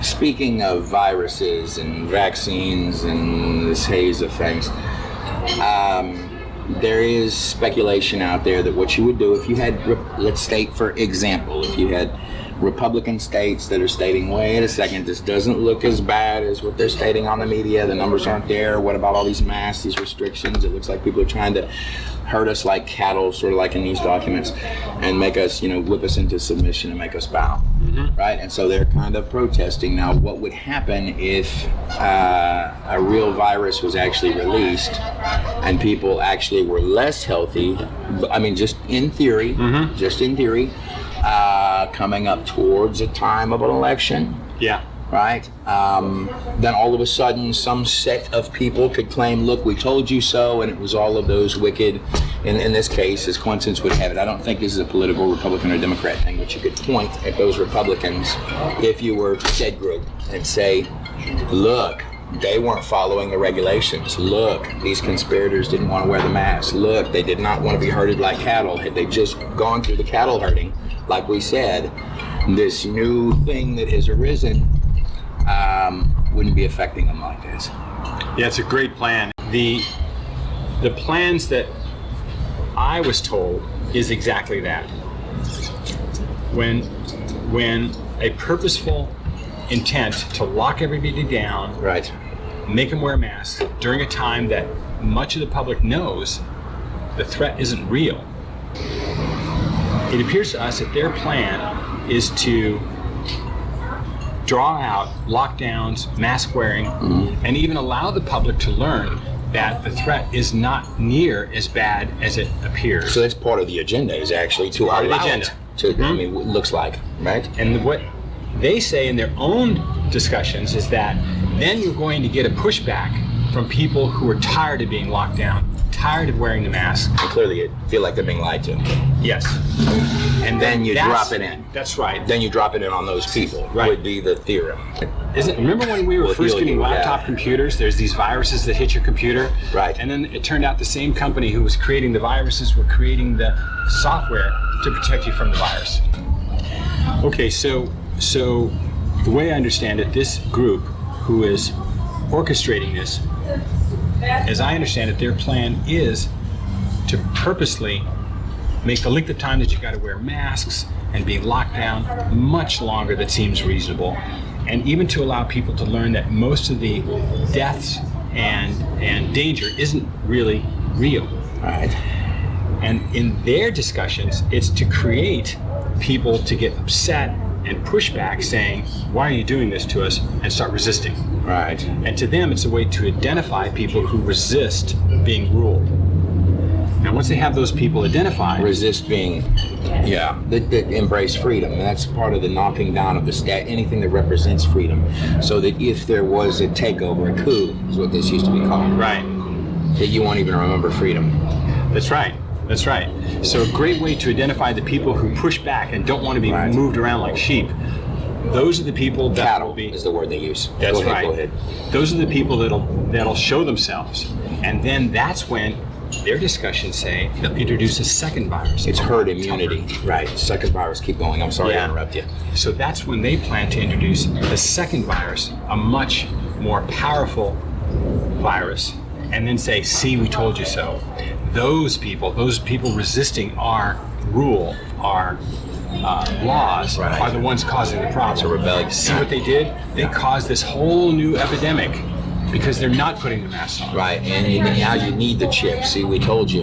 Speaking of viruses and vaccines and this haze of things, there is speculation out there that what you would do if you had, let's state for example, if you had Republican states that are stating, wait a second, this doesn't look as bad as what they're stating on the media, the numbers aren't there, what about all these masks, these restrictions, it looks like people are trying to hurt us like cattle, sort of like in these documents, and make us, whip us into submission and make us bow, right? And so they're kind of protesting. Now, what would happen if a real virus was actually released and people actually were less healthy, I mean, just in theory, coming up towards a time of an election? Yeah. Right? Then all of a sudden some set of people could claim, look, we told you so, and it was all of those wicked, in this case, as coincidence would have it. I don't think this is a political Republican or Democrat thing, but you could point at those Republicans if you were said group and say, look, they weren't following the regulations. Look, these conspirators didn't want to wear the mask. Look, they did not want to be herded like cattle. Had they just gone through the cattle herding, like we said, this new thing that has arisen wouldn't be affecting them like this. Yeah, it's a great plan. The plans that I was told is exactly that. When a purposeful intent to lock everybody down, right, make them wear masks during a time that much of the public knows the threat isn't real. It appears to us that their plan is to draw out lockdowns, mask wearing, and even allow the public to learn that the threat is not near as bad as it appears. So that's part of the agenda, is actually to allow it to, I mean, what it looks like, right? And what they say in their own discussions is that then you're going to get a pushback from people who are tired of being locked down, tired of wearing the mask. And clearly feel like they're being lied to. Yes. And then you drop it in. That's right. Then you drop it in on those people, right, would be the theorem. Remember when we were first getting laptop computers, there's these viruses that hit your computer? Right. And then it turned out the same company who was creating the viruses were creating the software to protect you from the virus. Okay, so the way I understand it, this group who is orchestrating this, as I understand it, their plan is to purposely make the length of time that you got to wear masks and be locked down much longer than seems reasonable, and even to allow people to learn that most of the deaths and danger isn't really real. Right. And in their discussions, it's to create people to get upset and push back, saying, why are you doing this to us, and start resisting. Right. And to them, it's a way to identify people who resist being ruled. Now, once they have those people identified... Resist being, that embrace freedom. And that's part of the knocking down of the anything that represents freedom. So that if there was a takeover, a coup, is what this used to be called. Right. That you won't even remember freedom. That's right. That's right. So a great way to identify the people who push back and don't want to be moved around like sheep. Those are the people that cattle will be... is the word they use. That's Go right. ahead. Those are the people that'll show themselves. And then that's when their discussions say they'll introduce a second virus. It's herd immunity. Right. Second virus. Keep going. I'm sorry to interrupt you. So that's when they plan to introduce the second virus, a much more powerful virus, and then say, see, we told you so. Those people resisting our rule, our laws, are the ones causing the problem. It's a rebellion. See what they did? They caused this whole new epidemic because they're not putting the masks on. Right, and now you need the chip. See, we told you.